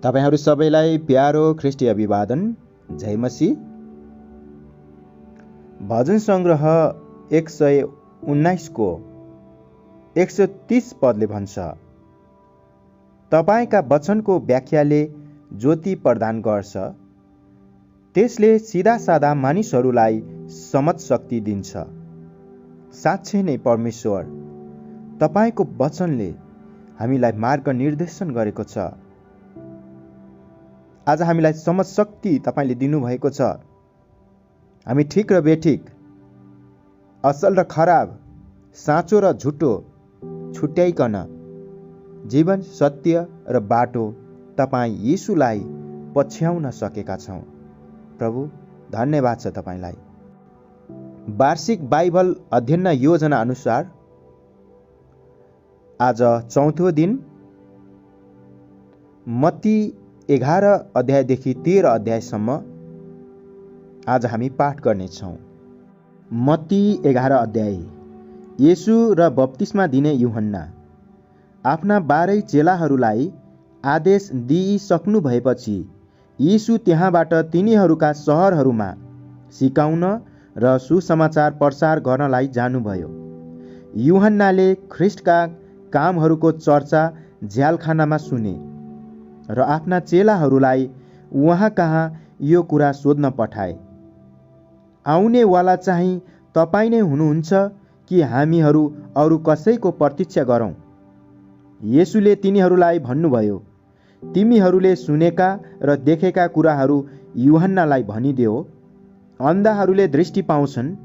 तपाईहरू सबैलाई प्यारो ख्रिस्टीय अभिवादन। जय मसीह। भजन सङ्ग्रह 119 को 130 पदले भन्छ, तपाईका वचनको व्याख्याले ज्योति प्रदान गर्छ, त्यसले सिधासाधा मानिसहरूलाई समझ शक्ति दिन्छ। साँच्चै नै परमेश्वर, तपाईको वचनले हामीलाई मार्ग निर्देशन गरेको छ। आज हामीलाई समझ शक्ति तपाईले दिनुभएको छ। हामी ठिक र बेठिक, असल र खराब, साँचो र झुटो छुट्याइकन जीवन, सत्य र बाटो तपाईँ यीशुलाई पछ्याउन सकेका छौँ। प्रभु, धन्यवाद छ तपाईलाई। वार्षिक बाइबल अध्ययन योजना अनुसार आज चौथो दिन मत्ती 11 अध्यायदेखि 13 अध्यायसम्म आज हामी पाठ गर्नेछौँ। मत्ती 11 अध्याय। येशू र बप्तिस्मा दिने यूहन्ना आफ्ना 12 चेलाहरूलाई आदेश दिइसक्नु भएपछि यीशु त्यहाँबाट तिनीहरूका सहरहरूमा सिकाउन र सुसमाचार प्रचार गर्नलाई जानुभयो। यूहन्नाले ख्रिस्टका कामहरूको चर्चा झ्यालखानामा सुने र आफ्ना चेलाहरूलाई उहाँ कहाँ यो कुरा सोध्न पठाए, आउनेवाला चाहिँ तपाईँ नै हुनुहुन्छ कि हामीहरू अरू कसैको प्रतीक्षा गरौँ? येशूले तिनीहरूलाई भन्नुभयो, तिमीहरूले सुनेका र देखेका कुराहरू यूहन्नालाई भनिदेऊ। अन्धाहरूले दृष्टि पाउँछन्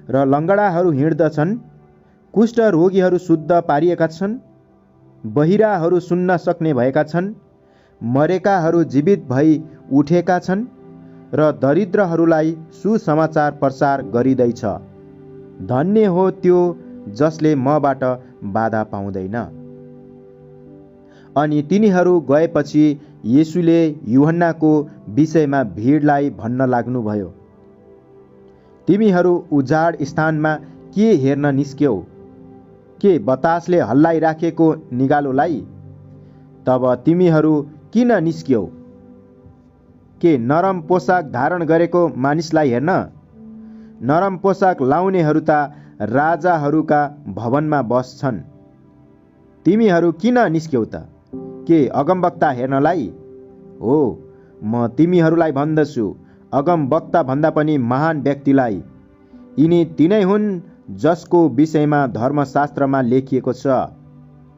र लङ्गडाहरू हिँड्दछन्, कुष्ठ रोगीहरू शुद्ध पारिएका छन्, बहिराहरू सुन्न सक्ने भएका छन्, मरेकाहरू जीवित भई उठेका छन् र दरिद्रहरूलाई सुसमाचार प्रचार गरिँदैछ। धन्य हो त्यो जसले मबाट बाधा पाउँदैन। अनि तिनीहरू गएपछि येशूले यूहन्नाको विषयमा भिडलाई भन्न लाग्नुभयो, तिमीहरू उजाड स्थानमा के हेर्न निस्क्यौ? के बतासले हल्लाइराखेको निगालोलाई? तब तिमीहरू किन निस्क्यौ? के नरम पोसाक धारण गरेको मानिसलाई हेर्न? नरम पोसाक लाउनेहरू त राजाहरूका भवनमा बस्छन्। तिमीहरू किन निस्क्यौ त? के अगमवक्ता हेर्नलाई? हो, म तिमीहरूलाई भन्दछु, अगमवक्ता भन्दा पनि महान व्यक्तिलाई। यिनी तिनै हुन् जसको विषयमा धर्मशास्त्रमा लेखिएको छ,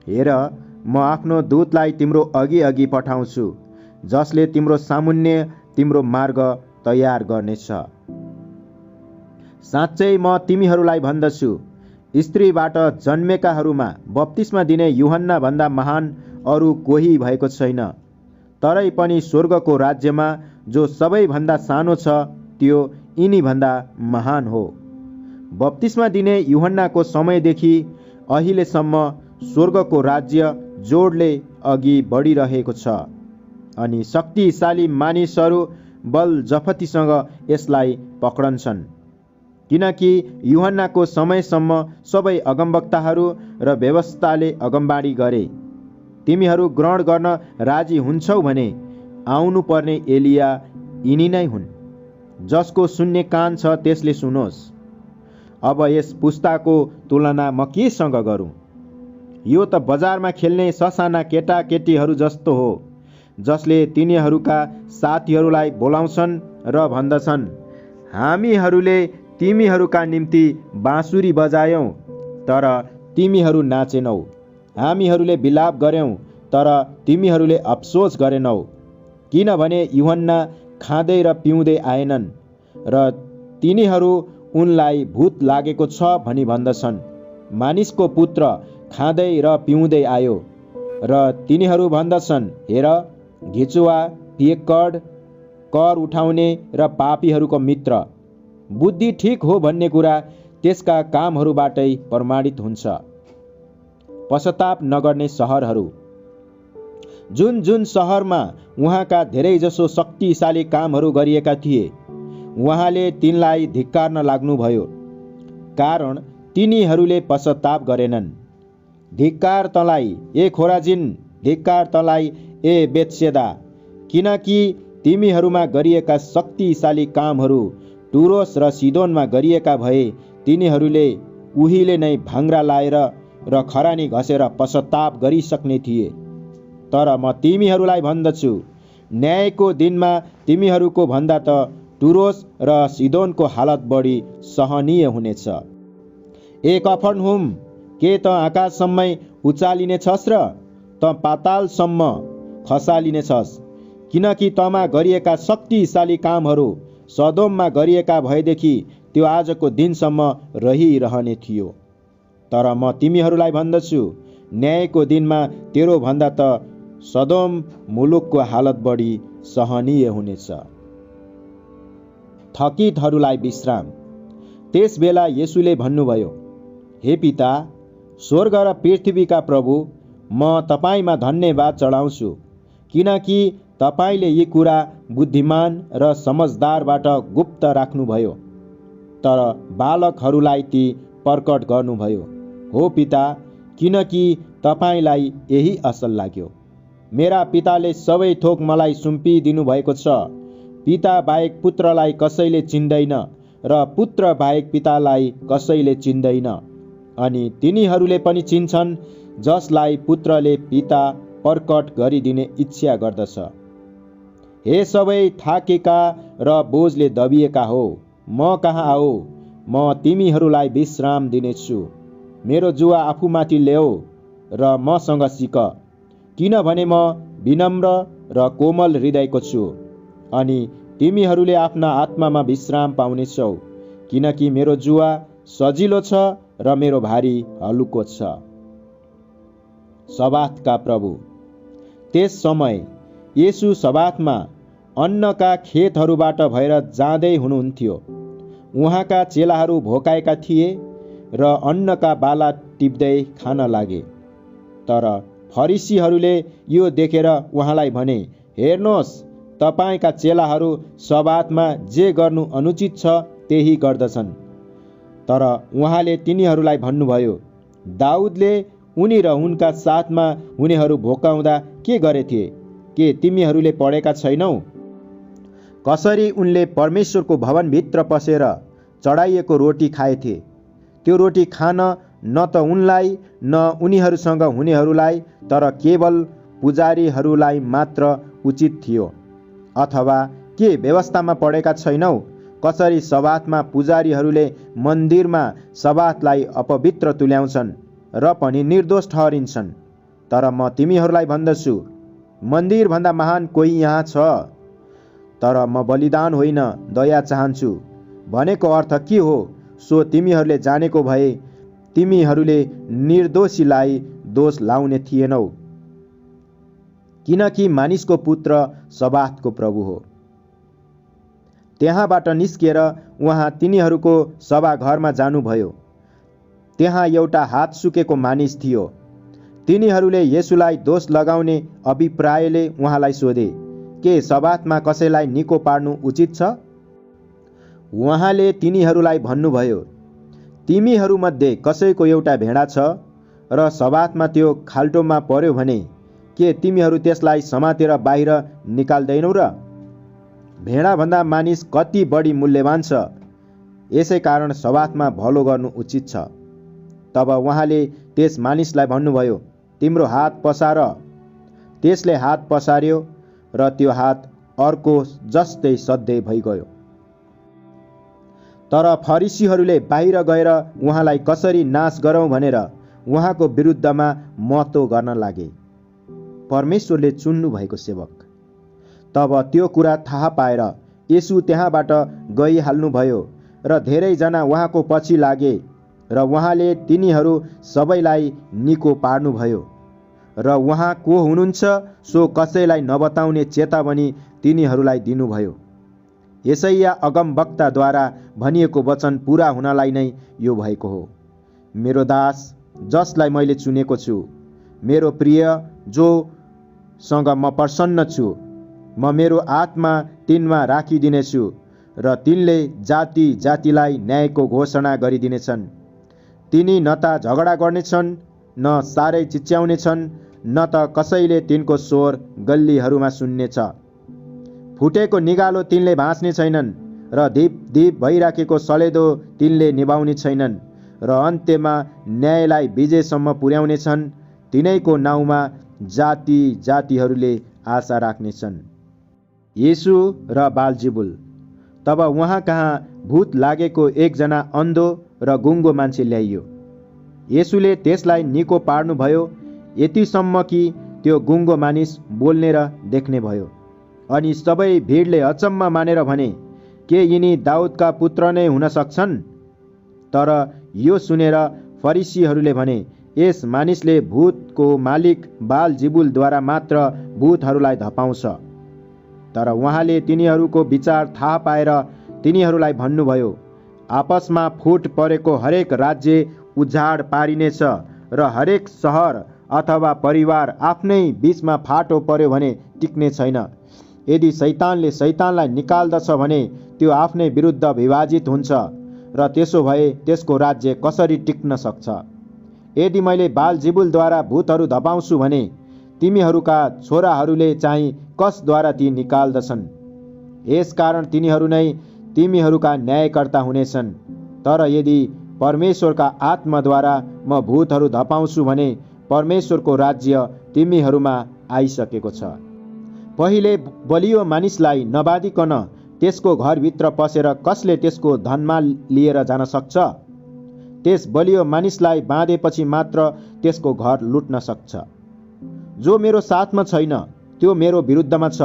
हेर, म आफ्नो दूतलाई तिम्रो अघि पठाउँछु, जसले तिम्रो सामुन्ने तिम्रो मार्ग तयार गर्नेछ। साँच्चै म तिमीहरूलाई भन्दछु, स्त्रीबाट जन्मेकाहरूमा बप्तिस्मा दिने यूहन्ना भन्दा महान अरू कोही भएको छैन। तरै पनि स्वर्गको राज्यमा जो सबैभन्दा सानो छ त्यो यिनीभन्दा महान हो। बप्तिस्मा दिने यूहन्नाको समयदेखि अहिलेसम्म स्वर्गको राज्य जोडले अघि बढिरहेको छ, अनि शक्तिशाली मानिसहरू बल जफतीसँग यसलाई पक्रन्छन्। किनकि यूहन्नाको समयसम्म सबै अगमवक्ताहरू र व्यवस्थाले अगमबाडी गरे। तिमीहरू ग्रहण गर्न राजी हुन्छौ भने आउनुपर्ने एलिया यिनी नै हुन्। जसको सुन्ने कान छ त्यसले सुनोस्। अब यस पुस्ताको तुलना म केसँग गरौँ? यो त बजारमा खेल्ने ससाना केटाकेटीहरू जस्तो हो, जसले तिनीहरूका साथीहरूलाई बोलाउँछन् र भन्दछन्, हामीहरूले तिमीहरूका निम्ति बाँसुरी बजायौँ तर तिमीहरू नाचेनौ, हामीहरूले विलाप गर्यौँ तर तिमीहरूले अफसोस गरेनौ। किनभने यूहन्ना खाँदै र पिउँदै आएनन् र तिनीहरू उनलाई भूत लागेको छ भनी भन्दछन्। मानिसको पुत्र खाँदै र पिउँदै आयो र तिनीहरू भन्दछन्, हेर, घिचुवा, पियक्कड, कर उठाउने र पापीहरूको मित्र। बुद्धि ठिक हो भन्ने कुरा त्यसका कामहरूबाटै प्रमाणित हुन्छ। पश्चाताप नगर्ने सहरहरू। जुन जुन सहरमा उहाँका धेरैजसो शक्तिशाली कामहरू गरिएका थिए, उहाँले तिनलाई धिक्कार्न लाग्नुभयो, कारण तिनीहरूले पश्चाताप गरेनन्। धिक्कार तँलाई ए खोराजिन, धिक्कार तँलाई ए बेतसेदा। किनकि तिमीहरूमा गरिएका शक्तिशाली कामहरू टुरोस र सिदोनमा गरिएका भए तिनीहरूले उहिले नै भाङ्रा लाएर र खरानी घसेर पश्चाताप गरिसक्ने थिए। तर म तिमीहरूलाई भन्दछु, न्यायको दिनमा तिमीहरूको भन्दा त टुरोस र सिदोनको हालत बढी सहनीय हुनेछ। ए कफर्नहुम, के त आकाशसम्मै उचालिनेछस् र त पातालसम्म खसालिनेछस्? किनकि तमा गरिएका शक्तिशाली कामहरू सदोममा गरिएका भएदेखि त्यो आजको दिनसम्म रहिरहने थियो। तर म तिमीहरूलाई भन्दछु, न्यायको दिनमा तेरो भन्दा त सदोम मुलुकको हालत बढी सहनीय हुनेछ। थकितहरूलाई विश्राम। त्यस बेला येशूले भन्नुभयो, हे पिता, स्वर्ग र पृथ्वीका प्रभु, म तपाईँमा धन्यवाद चढाउँछु, किनकि तपाईँले यी कुरा बुद्धिमान र समझदारबाट गुप्त राख्नुभयो, तर बालकहरूलाई ती प्रकट गर्नुभयो। हो पिता, किनकि तपाईँलाई यही असल लाग्यो। मेरा पिताले सबै थोक मलाई सुम्पिदिनु भएको छ। पिता बाहेक पुत्रलाई कसैले चिन्दैन र पुत्र बाहेक पितालाई कसैले चिन्दैन, अनि तिनीहरूले पनि चिन्छन् जसलाई पुत्रले पिता प्रकट गरिदिने इच्छा गर्दछ। हे सबै थाकेका र बोझले दबिएका हो, म कहाँ आओ, म तिमीहरूलाई विश्राम दिनेछु। मेरो जुवा आफूमाथि ल्याऊ र मसँग सिक, किनभने म विनम्र र कोमल हृदयको छु, अनि तिमीहरूले आफ्ना आत्मामा विश्राम पाउनेछौ, किनकि मेरो जुवा सजिलो छ र मेरो भारी हलुको छ। सबातका प्रभु। त्यस समय येशू सबातमा अन्नका खेतहरूबाट भएर जाँदै हुनुहुन्थ्यो। उहाँका चेलाहरू भोकाएका थिए र अन्नका बाला टिप्दै खान लागे। तर फरिसीहरूले यो देखेर उहाँलाई भने, हेर्नुहोस्, तपाईँका चेलाहरू सबातमा जे गर्नु अनुचित छ त्यही गर्दछन्। तर उहाँले तिनीहरूलाई भन्नुभयो, दाउदले उनी र उनका साथमा हुनेहरू भोकाउँदा के गरेथे, के तिमीहरूले पढेका छैनौ? कसरी उनले परमेश्वरको भवनभित्र पसेर चढाइएको रोटी खाएथे। त्यो रोटी खान न त उनलाई न उनीहरूसँग हुनेहरूलाई, तर केवल पुजारीहरूलाई मात्र उचित थियो। अथवा के व्यवस्थामा पढेका छैनौ, कसरी सबातमा पुजारीहरूले मन्दिरमा सबातलाई अपवित्र तुल्याउँछन् र पनि निर्दोष ठहरिन्छन्। तर म तिमीहरूलाई भन्दछु, मन्दिरभन्दा महान कोही यहाँ छ। तर म बलिदान होइन, दया चाहन्छु भनेको अर्थ के हो सो तिमीहरूले जानेको भए तिमीहरूले निर्दोषीलाई दोष लाउने थिएनौ, किनकि मानिसको पुत्र सबातको प्रभु हो। त्यहाँबाट निस्केर उहाँ तिनीहरूको सभाघरमा जानुभयो। त्यहाँ एउटा हात सुकेको मानिस थियो। तिनीहरूले येशूलाई दोष लगाउने अभिप्रायले उहाँलाई सोधे, के सबातमा कसैलाई निको पार्नु उचित छ? उहाँले तिनीहरूलाई भन्नुभयो, तिमीहरूमध्ये कसैको एउटा भेडा छ र सबातमा त्यो खाल्टोमा पर्यो भने के तिमीहरू त्यसलाई समातेर बाहिर निकाल्दैनौ र? भेडाभन्दा मानिस कति बढी मूल्यवान छ, यसै कारण सबातमा भलो गर्नु उचित छ। तब उहाँले त्यस मानिसलाई भन्नुभयो, तिम्रो हात पसार। त्यसले हात पसार्यो र त्यो हात अर्को जस्तै सधैँ भइगयो। तर फरिसीहरूले बाहिर गएर उहाँलाई कसरी नाश गरौँ भनेर उहाँको विरुद्धमा महत्त्व गर्न लागे। परमेश्वरले चुन्नु भएको सेवक। तब त्यो कुरा थाहा पाएर येशू त्यहाँबाट गइहाल्नुभयो र धेरैजना उहाँको पछि लागे र उहाँले तिनीहरू सबैलाई निको पार्नुभयो र उहाँ को हुनुहुन्छ सो कसैलाई नबताउने चेतावनी तिनीहरूलाई दिनुभयो। यसैया अगमवक्ताद्वारा भनिएको वचन पूरा हुनलाई नै यो भएको हो, मेरो दास जसलाई मैले चुनेको छु, मेरो प्रिय जोसँग म प्रसन्न छु। म मेरो आत्मा तिनमा राखिदिनेछु र तिनले जाति जातिलाई न्यायको घोषणा गरिदिनेछन्। तिनी न त झगडा गर्नेछन्, न साह्रै चिच्याउनेछन्, न त कसैले तिनको स्वर गल्लीहरूमा सुन्नेछ। फुटेको निगालो तिनले भाँच्ने छैनन् र दीप भइराखेको सलेदो तिनले निभाउने छैनन् र अन्त्यमा न्यायलाई विजयसम्म पुर्याउनेछन्। तिनैको नाउँमा जाति जातिहरूले आशा राख्नेछन्। येशू र बालजिबुल। तब उहाँ कहाँ भूत लागेको एकजना अन्धो र गुङ्गो मान्छे ल्याइयो। येशूले त्यसलाई निको पार्नुभयो, यतिसम्म कि त्यो गुङ्गो मानिस बोल्ने र देख्ने भयो। अनि सबै भिडले अचम्म मानेर भने, के यिनी दाउदका पुत्र नै हुन सक्छन्? तर यो सुनेर फरिसीहरूले भने, यस मानिसले भूतको मालिक बालजिबुलद्वारा मात्र भूतहरूलाई धपाउँछ। तर उहाँले तिनीहरूको विचार थाहा पाएर तिनीहरूलाई भन्नुभयो, आपसमा फुट परेको हरेक राज्य उजाड पारिनेछ र हरेक सहर अथवा परिवार आफ्नै बीचमा फाटो पर्यो भने टिक्ने छैन। यदि शैतानले शैतानलाई निकाल्दछ भने त्यो आफ्नै विरुद्ध विभाजित हुन्छ र त्यसो भए त्यसको राज्य कसरी टिक्न सक्छ? यदि मैले बालजिबुलद्वारा भूतहरू धपाउँछु भने तिमीहरूका छोराहरूले चाहिँ कसद्वारा ती निकाल्दछन्? यसकारण तिनीहरू नै तिमीहरूका न्यायकर्ता हुनेछन्। तर यदि परमेश्वरका आत्माद्वारा म भूतहरू धपाउँछु भने परमेश्वरको राज्य तिमीहरूमा आइसकेको छ। पहिले बलियो मानिसलाई नबाधिकन त्यसको घरभित्र पसेर कसले त्यसको धनमाल लिएर जान सक्छ? त्यस बलियो मानिसलाई बाँधेपछि मात्र त्यसको घर लुट्न सक्छ। जो मेरो साथमा छैन त्यो मेरो विरुद्धमा छ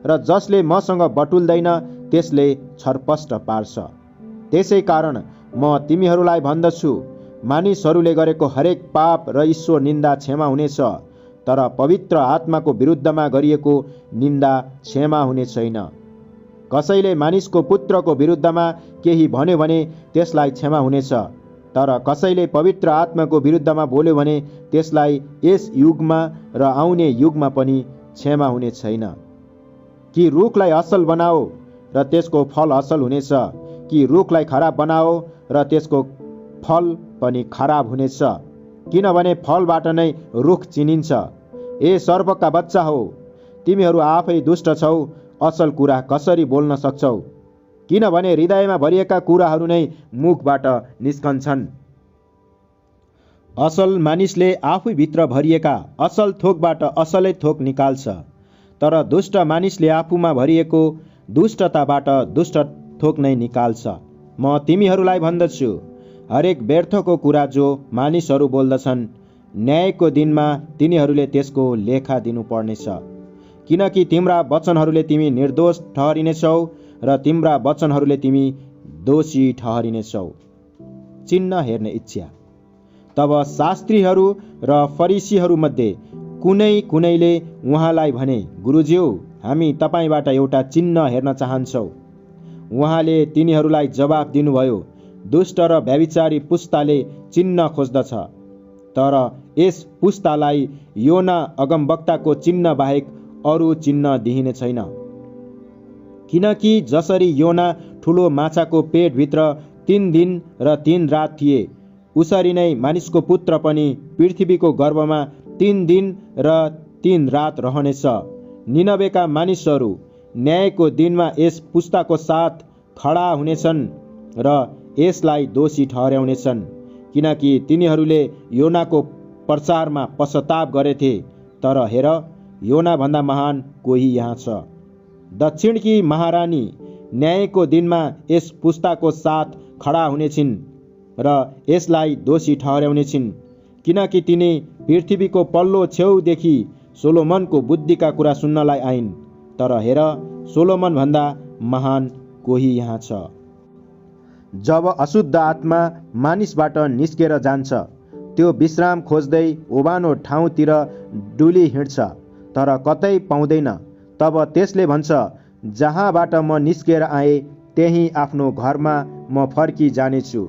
र जसले मसँग बटुल्दैन त्यसले छरपष्ट पार्छ। त्यसै कारण म तिमीहरूलाई भन्दछु, मानिसहरूले गरेको हरेक पाप र ईश्वर निन्दा क्षमा हुनेछ, तर पवित्र आत्माको विरुद्धमा गरिएको निन्दा क्षमा हुने छैन। कसैले मानिसको पुत्रको विरुद्धमा केही भन्यो भने त्यसलाई क्षमा हुनेछ, तर कसैले पवित्र आत्माको विरुद्धमा बोल्यो भने त्यसलाई यस युगमा र आउने युगमा पनि क्षमा हुने छैन। कि रुखलाई असल बनाओ र त्यसको फल असल हुनेछ, कि रुखलाई खराब बनाओ र त्यसको फल पनि खराब हुनेछ, किनभने फलबाट नै रुख चिनिन्छ। ए सर्पका बच्चा हो, तिमीहरू आफै दुष्ट छौ, असल कुरा कसरी बोल्न सक्छौ? किनभने हृदयमा भरिएका कुराहरू नै मुखबाट निस्कन्छन्। असल मानिसले आफूभित्र भरिएका असल थोकबाट असलै थोक निकाल्छ, तर दुष्ट मानिसले आफूमा भरिएको दुष्टताबाट दुष्ट थोक नै निकाल्छ। म तिमीहरूलाई भन्दछु, हरेक व्यर्थको कुरा जो मानिसहरू बोल्दछन्, न्यायको दिनमा तिनीहरूले त्यसको लेखा दिनुपर्नेछ। किनकि तिम्रा वचनहरूले तिमी निर्दोष ठहरिनेछौ र तिम्रा वचनहरूले तिमी दोषी ठहरिनेछौ। चिन्ह हेर्ने इच्छा। तब शास्त्रीहरू र फरिसीहरूमध्ये कुनैले उहाँलाई भने, गुरुज्यू, हामी तपाईँबाट एउटा चिन्ह हेर्न चाहन्छौँ। उहाँले तिनीहरूलाई जवाफ दिनुभयो, दुष्ट र व्यभिचारी पुस्ताले चिन्ह खोज्दछ, तर यस पुस्तालाई योना अगमवक्ताको चिन्ह बाहेक अरू चिन्ह दिइने छैन। किनकि जसरी योना ठुलो माछाको पेटभित्र 3 दिन र 3 रात थिए, उसरी नै मानिसको पुत्र पनि पृथ्वीको गर्भमा 3 दिन र 3 रात रहनेछ। निनवेका मानिसहरू न्यायको दिनमा यस पुस्ताको साथ खडा हुनेछन् र यसलाई दोषी ठहर्याउनेछन्, किनकि तिनीहरूले योनाको प्रचारमा पश्चाताप गरेथे। तर हेर, योना भन्दा महान कोही यहाँ छ। दक्षिणकी महारानी न्यायको दिनमा यस पुस्ताको साथ खडा हुनेछिन् र यसलाई दोषी ठहर्याउनेछिन्, किनकि तिनी पृथ्वीको पल्लो छेउदेखि सोलोमनको बुद्धिका कुरा सुन्नलाई आइन्। तर हेर, सोलोमन भन्दा महान कोही यहाँ छ। जब अशुद्ध आत्मा मानिसबाट निस्केर जान्छ, त्यो विश्राम खोज्दै ओबानो ठाउँतिर डुली हिँड्छ, तर कतै पाउँदैन। तब त्यसले भन्छ, जहाँबाट म निस्केर आएँ त्यही आफ्नो घरमा म फर्की जानेछु।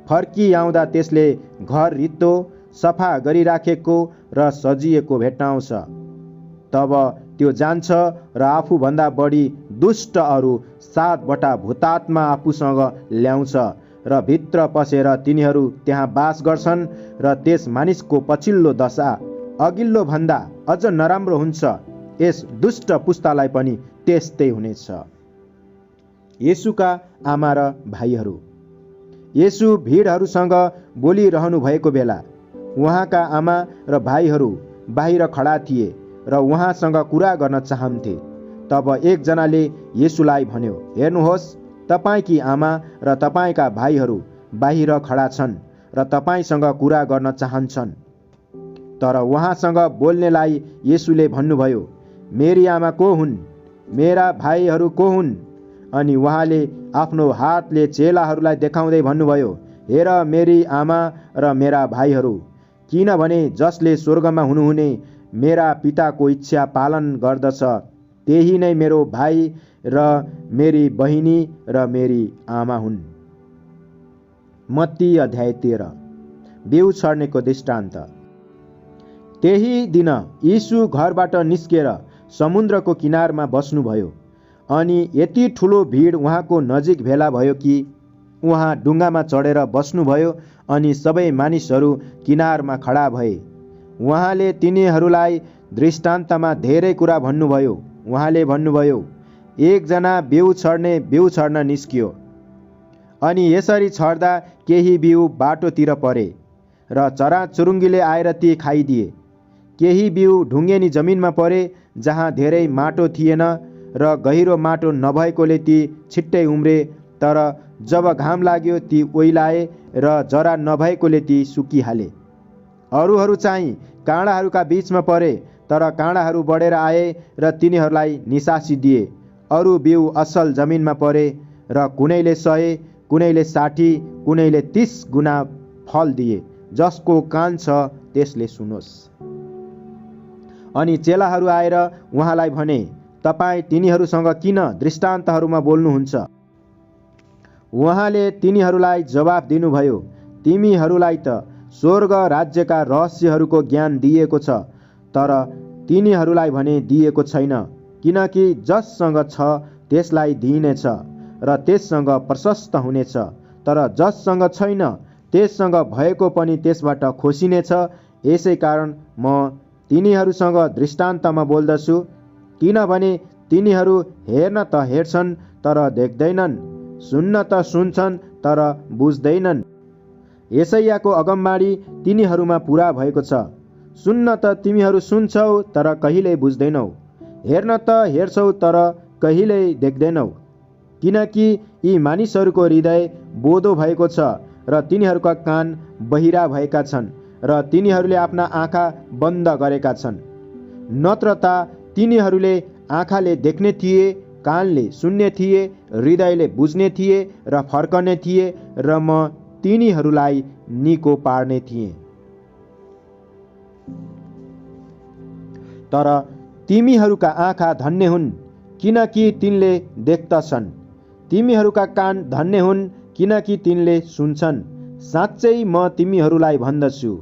फर्की आउँदा त्यसले घर रित्तो, सफा गरिराखेको र सजिएको भेट्टाउँछ। तब त्यो जान्छ र आफूभन्दा बढी दुष्ट अरू 7वटा भूतात्मा आफूसँग ल्याउँछ र भित्र पसेर तिनीहरू त्यहाँ बास गर्छन् र त्यस मानिसको पछिल्लो दशा अघिल्लो भन्दा अझ नराम्रो हुन्छ। यस दुष्ट पुस्तालाई पनि त्यस्तै हुनेछ। येशूका आमा र भाइहरू। येशू भिडहरूसँग बोलिरहनु भएको बेला उहाँका आमा र भाइहरू बाहिर खडा थिए र उहाँसँग कुरा गर्न चाहन्थे। तब एकजनाले येशूलाई भन्यो, हेर्नुहोस्, तपाईँकी आमा र तपाईँका भाइहरू बाहिर खडा छन् र तपाईँसँग कुरा गर्न चाहन्छन्। तर उहाँसँग बोल्नेलाई येशूले भन्नुभयो, मेरी आमा को हुन्, मेरा भाइहरू को हुन्? अनि उहाँले आफ्नो हातले चेलाहरूलाई देखाउँदै भन्नुभयो, हेर मेरी आमा र मेरा भाइहरू, किनभने जसले स्वर्गमा हुनुहुने मेरा पिताको इच्छा पालन गर्दछ त्यही नै मेरो भाइ र मेरी बहिनी र मेरी आमा हुन्। मत्ती अध्याय 13। बिउ छर्नेको दृष्टान्त। त्यही दिन यीशु घरबाट निस्केर समुद्रको किनारमा बस्नुभयो। अनि यति ठुलो भिड उहाँको नजिक भेला भयो कि उहाँ डुङ्गामा चढेर बस्नुभयो अनि सबै मानिसहरू किनारमा खडा भए। उहाँले तिनीहरूलाई दृष्टान्तमा धेरै कुरा भन्नुभयो। उहाँले भन्नुभयो, एकजना बिउ छर्न निस्कियो। अनि यसरी छर्दा केही बिउ बाटोतिर परे र चराचुरुङ्गीले आएर ती खाइदिए। केही बिउ ढुङ्गेनी जमिनमा परे जहाँ धेरै माटो थिएन र गहिरो माटो नभएकोले ती छिट्टै उम्रे, तर जब घाम लाग्यो ती ओइलाए र जरा नभएकोले ती सुकिहाले। अरूहरू चाहिँ काँडाहरूका बीचमा परे, तर काँडाहरू बढेर आए र तिनीहरूलाई निसासिदिए। अरू बिउ असल जमिनमा परे र कुनैले 100, कुनैले 60, कुनैले 30 गुणा फल दिए। जसको कान छ त्यसले सुनोस्। अनि चेलाहरू आएर उहाँलाई भने, तपाईँ तिनीहरूसँग किन दृष्टान्तहरूमा बोल्नुहुन्छ? उहाँले तिनीहरूलाई जवाफ दिनुभयो, तिमीहरूलाई त स्वर्ग राज्यका रहस्यहरूको ज्ञान दिएको छ, तर तिनीहरूलाई भने दिएको छैन। किनकि जससँग छ त्यसलाई दिइनेछ र त्यससँग प्रशस्त हुनेछ, तर जससँग छैन त्यससँग भएको पनि त्यसबाट खोसिनेछ। यसै कारण म तिनीहरूसँग दृष्टान्तमा बोल्दछु, किनभने तिनीहरू हेर्न त हेर्छन् तर देख्दैनन्, सुन्न त सुन्छन् तर बुझ्दैनन्। यशायाको अगमबाणी तिनीहरूमा पुरा भएको छ, सुन्न त तिमीहरू सुन्छौ तर कहिल्यै बुझ्दैनौ, हेर्न त हेर्छौ तर कहिल्यै देख्दैनौ। किनकि यी मानिसहरूको हृदय बोधो भएको छ र तिनीहरूका कान बहिरा भएका छन् र तिनीहरूले आफ्ना आँखा बन्द गरेका छन्। नत्र त तिनीहरूले आँखाले देख्ने थिए, कानले सुन्ने थिए, हृदयले बुझ्ने थिए र फर्कने थिए र म तिनीहरूलाई निको पार्ने थिएँ। तर तिमीहरूका आँखा धन्य हुन् किनकि तिनले देख्दछन्, तिमीहरूका कान धन्य हुन् किनकि तिनले सुन्छन्। साँच्चै म तिमीहरूलाई भन्दछु,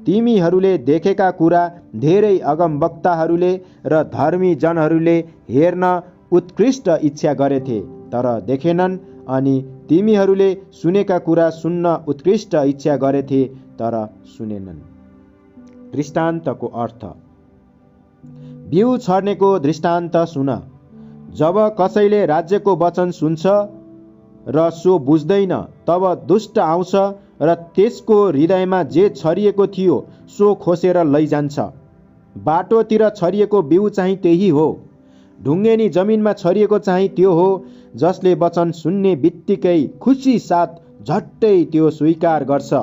तिमीहरूले देखेका कुरा धेरै अगमवक्ताहरूले र धर्मी जनहरूले हेर्न उत्कृष्ट इच्छा गरेथे तर देखेनन्, अनि तिमीहरूले सुनेका कुरा सुन्न उत्कृष्ट इच्छा गरेथे तर सुनेनन्। दृष्टान्तको अर्थ। बिउ छर्नेको दृष्टान्त सुन। जब कसैले राज्यको वचन सुन्छ र सो बुझ्दैन, तब दुष्ट आउँछ र त्यसको हृदयमा जे छरिएको थियो सो खोसेर लैजान्छ। बाटोतिर छरिएको बिउ चाहिँ त्यही हो। ढुङ्गेनी जमिनमा छरिएको चाहिँ त्यो हो जसले वचन सुन्ने बित्तिकै खुसी साथ झट्टै त्यो स्वीकार गर्छ,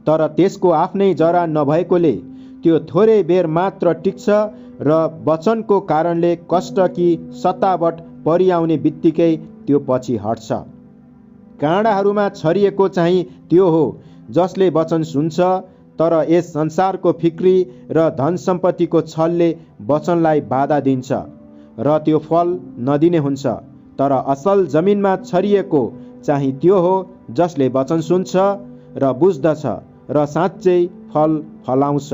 तर त्यसको आफ्नै जरा नभएकोले त्यो थोरै बेर मात्र टिक्छ र वचनको कारणले कष्ट कि सतावट परिआउने बित्तिकै त्यो पछि हट्छ। काँडाहरूमा छरिएको चाहिँ त्यो हो जसले वचन सुन्छ, तर यस संसारको फिक्री र धन सम्पत्तिको छलले वचनलाई बाधा दिन्छ र त्यो फल नदिने हुन्छ। तर असल जमिनमा छरिएको चाहिँ त्यो हो जसले वचन सुन्छ र बुझ्दछ र साँच्चै फल फलाउँछ।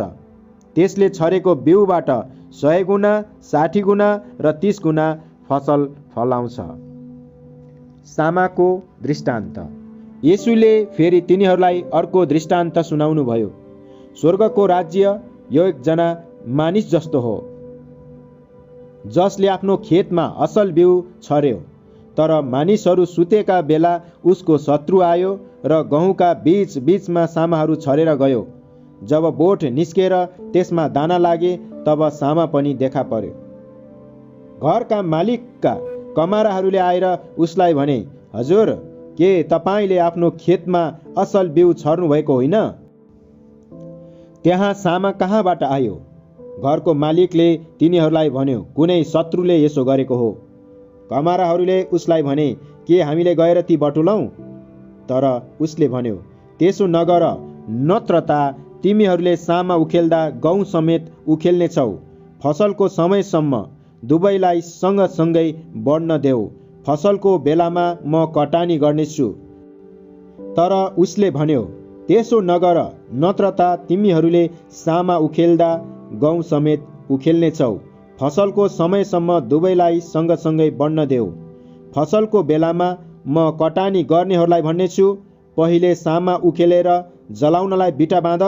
त्यसले छरेको बिउबाट 100 गुणा, 60 गुणा र 30 गुणा फसल फलाउँछ। सामाको दृष्टान्त। येशूले फेरि तिनीहरूलाई अर्को दृष्टान्त सुनाउनु भयो। स्वर्गको राज्य यो एकजना मानिस जस्तो हो जसले आफ्नो खेतमा असल बिउ छर्यो। तर मानिसहरू सुतेका बेला उसको शत्रु आयो र गहुँका बीच बीचमा सामाहरू छरेर गयो। जब बोट निस्केर त्यसमा दाना लागे तब सामा पनि देखा पर्यो। घरका मालिकका कमाराहरूले आएर उसलाई भने, हजुर, के तपाईँले आफ्नो खेतमा असल बिउ छर्नु भएको होइन? त्यहाँ सामा कहाँबाट आयो? घरको मालिकले तिनीहरूलाई भन्यो, कुनै शत्रुले यसो गरेको हो। कमाराहरूले उसलाई भने, के हामीले गएर ती बटुलौँ? तर उसले भन्यो, त्यसो नगर, नत्र त तिमीहरूले सामा उखेल्दा गहुँ समेत उखेल्नेछौ। फसलको समयसम्म दुवैलाई सँगसँगै बढ्न देऊ। फसलको बेलामा म कटानी गर्नेछु। तर उसले भन्यो, त्यसो नगर, नत्र त तिमीहरूले सामा उखेल्दा गहुँ समेत उखेल्नेछौ। फसलको समयसम्म दुवैलाई सँगसँगै बढ्न देऊ। फसलको बेलामा म कटानी गर्नेहरूलाई भन्नेछु, पहिले सामा उखेलेर जलाउनलाई बिटा बाँध,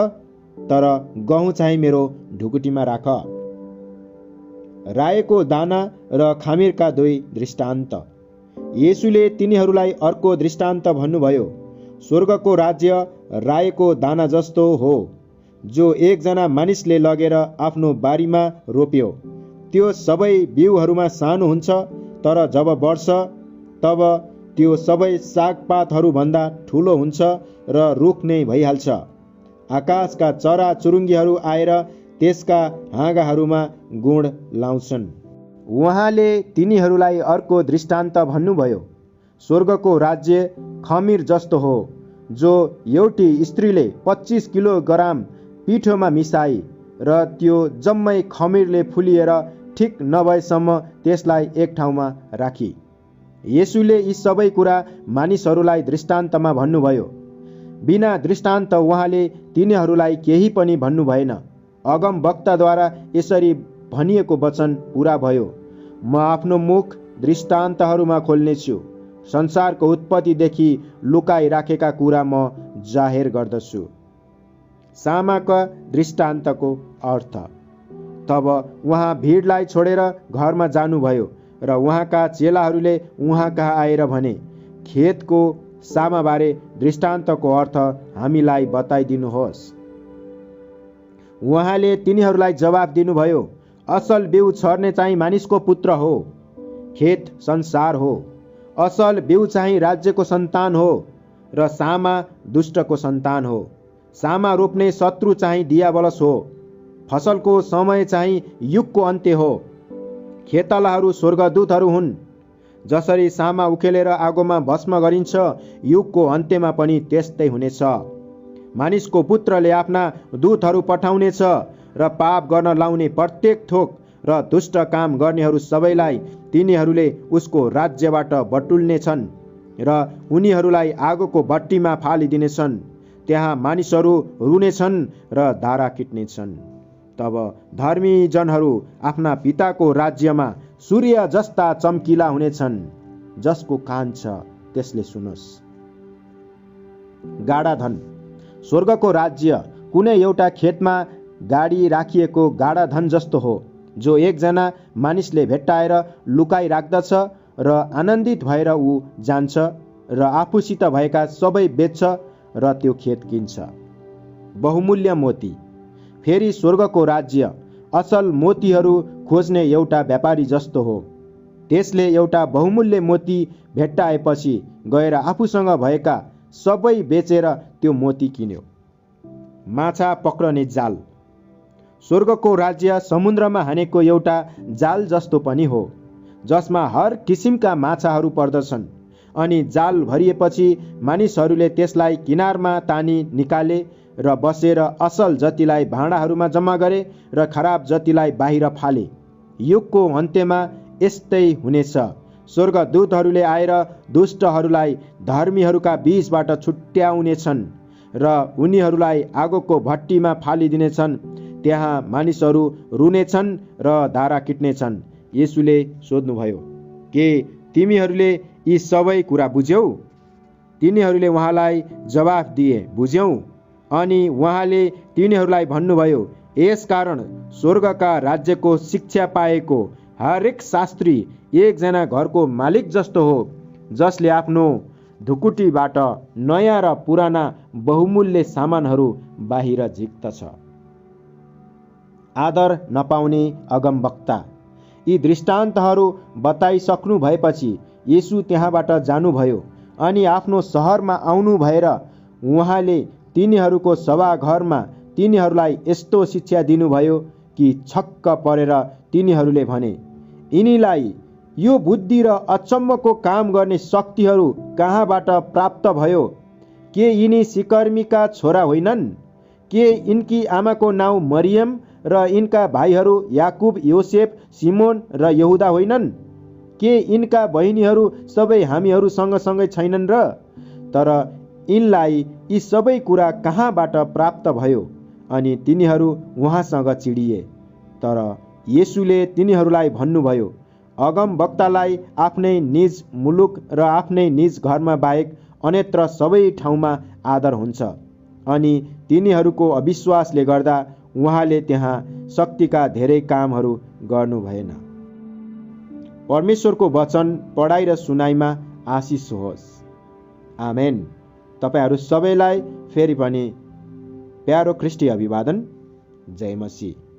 तर गहुँ चाहिँ मेरो ढुकुटीमा राख। रायोको दाना र खामिरका दुई दृष्टान्त। येशूले तिनीहरूलाई अर्को दृष्टान्त भन्नुभयो। स्वर्गको राज्य रायोको दाना जस्तो हो, जो एकजना मानिसले लगेर आफ्नो बारीमा रोप्यो। त्यो सबै बिउहरूमा सानो हुन्छ, तर जब बढ्छ तब त्यो सबै सागपातहरूभन्दा ठुलो हुन्छ र रुख नै भइहाल्छ। आकाशका चरा चुरुङ्गीहरू आएर त्यसका हाँगाहरूमा गुण लाउँछन्। उहाँले तिनीहरूलाई अर्को दृष्टान्त भन्नुभयो। स्वर्गको राज्य खमीर जस्तो हो, जो एउटी स्त्रीले 25 किलोग्राम पिठोमा मिसाई र त्यो जम्मै खमीरले फुलिएर ठिक नभएसम्म त्यसलाई एक ठाउँमा राखी। येशूले यी सबै कुरा मानिसहरूलाई दृष्टान्तमा भन्नुभयो। बिना दृष्टान्त उहाँले तिनीहरूलाई केही पनि भन्नु भएन। अगमवक्ताद्वारा यसरी भनिएको वचन पूरा भयो, म आफ्नो मुख दृष्टान्तहरूमा खोल्नेछु। संसारको उत्पत्तिदेखि लुकाई राखेका कुरा म जाहेर गर्दछु। सामाका दृष्टान्तको अर्थ। तब उहाँ भिडलाई छोडेर घरमा जानुभयो र उहाँका चेलाहरूले उहाँ कहाँ आएर भने, खेतको सामाबारे दृष्टान्तको अर्थ हामीलाई बताइदिनुहोस्। उहाँले तिनीहरूलाई जवाफ दिनुभयो, असल बिउ छर्ने चाहिँ मानिसको पुत्र हो। खेत संसार हो। असल बिउ चाहिँ राज्यको सन्तान हो र सामा दुष्टको सन्तान हो। सामा रोप्ने शत्रु चाहिँ दियावलस हो। फसलको समय चाहिँ युगको अन्त्य हो। खेतालाहरू स्वर्गदूतहरू हुन्। जसरी सामा उखेलेर आगोमा भस्म गरिन्छ, युगको अन्त्यमा पनि त्यस्तै हुनेछ। मानिसको पुत्रले आफ्ना दूतहरू पठाउनेछ र पाप गर्न लाउने प्रत्येक थोक र दुष्ट काम गर्नेहरू सबैलाई तिनीहरूले उसको राज्यबाट बटुल्नेछन् र उनीहरूलाई आगोको भट्टीमा फालिदिनेछन्। त्यहाँ मानिसहरू रुनेछन् र धारा किट्नेछन्। तब धर्मी जनहरू आफ्ना पिताको राज्यमा सूर्य जस्ता चम्किला हुनेछन्। जसको कान छ त्यसले सुनोस्। गाडा धन। स्वर्गको राज्य कुनै एउटा खेतमा गाडी राखिएको गाडा धन जस्तो हो, जो एकजना मानिसले भेट्टाएर लुकाई राख्दछ र आनन्दित भएर ऊ जान्छ र आफूसित भएका सबै बेच्छ र त्यो खेत किन्छ। बहुमूल्य मोती। फेरि स्वर्गको राज्य असल मोतीहरू खोज्ने एउटा व्यापारी जस्तो हो। त्यसले एउटा बहुमूल्य मोती भेट्टाएपछि गएर आफूसँग भएका सबै बेचेर त्यो मोती किन्यो। माछा पक्रने जाल। स्वर्गको राज्य समुद्रमा हानेको एउटा जाल जस्तो पनि हो, जसमा हर किसिमका माछाहरू पर्दछन्। अनि जाल भरिएपछि मानिसहरूले त्यसलाई किनारमा तानी निकाले र बसेर असल जतिलाई भाँडाहरूमा जम्मा गरे र खराब जतिलाई बाहिर फाले। युगको अन्त्यमा यस्तै हुनेछ। स्वर्गदूतहरूले आएर दुष्टहरूलाई धर्मीहरूका बीचबाट छुट्याउनेछन् र उनीहरूलाई आगोको भट्टीमा फालिदिनेछन्। त्यहाँ मानिसहरू रुनेछन् र धारा किट्नेछन्। येशूले सोध्नुभयो, के तिमीहरूले यी सबै कुरा बुझ्यौ? तिनीहरूले उहाँलाई जवाफ दिए, बुझ्यौँ। अनि उहाँले तिनीहरूलाई भन्नुभयो, यसकारण स्वर्गका राज्यको शिक्षा पाएको हरेक शास्त्री एकजना घरको मालिक जस्तो हो, जसले आफ्नो ढुकुटीबाट नयाँ र पुराना बहुमूल्य सामानहरू बाहिर झिक्दछ। आदर नपाउने अगमवक्ता। यी दृष्टान्तहरू बताइसक्नु भएपछि येशू त्यहाँबाट जानुभयो अनि आफ्नो सहरमा आउनु भएर उहाँले तिनीहरूको सभाघरमा तिनीहरूलाई यस्तो शिक्षा दिनुभयो कि छक्क परेर तिनीहरूले भने, यिनीलाई यो बुद्धि र अचम्मको काम गर्ने शक्तिहरू कहाँबाट प्राप्त भयो? के यिनी सिकर्मीका छोरा होइनन्? के यिनकी आमाको नाउँ मरियम र यिनका भाइहरू याकुब, योसेफ, सिमोन र यहुदा होइनन्? के यिनका बहिनीहरू सबै हामीहरू सँगसँगै छैनन् र? तर यिनलाई यी सबै कुरा कहाँबाट प्राप्त भयो? अनि तिनीहरू उहाँसँग चिडिए। तर येशूले तिनीहरूलाई भन्नुभयो, अगमवक्तालाई आफ्नै निज मुलुक र आफ्नै निज घरमा बाहेक अन्यत्र सबै ठाउँमा आदर हुन्छ। अनि तिनीहरूको अविश्वासले गर्दा उहाँले त्यहाँ शक्तिका धेरै कामहरू गर्नु भएन। परमेश्वरको वचन पढाइ र सुनाइमा आशिष होस्। आमेन। तपाईहरू सबैलाई फेरि पनि प्यारो ख्रिस्टी अभिवादन। जय मसीह।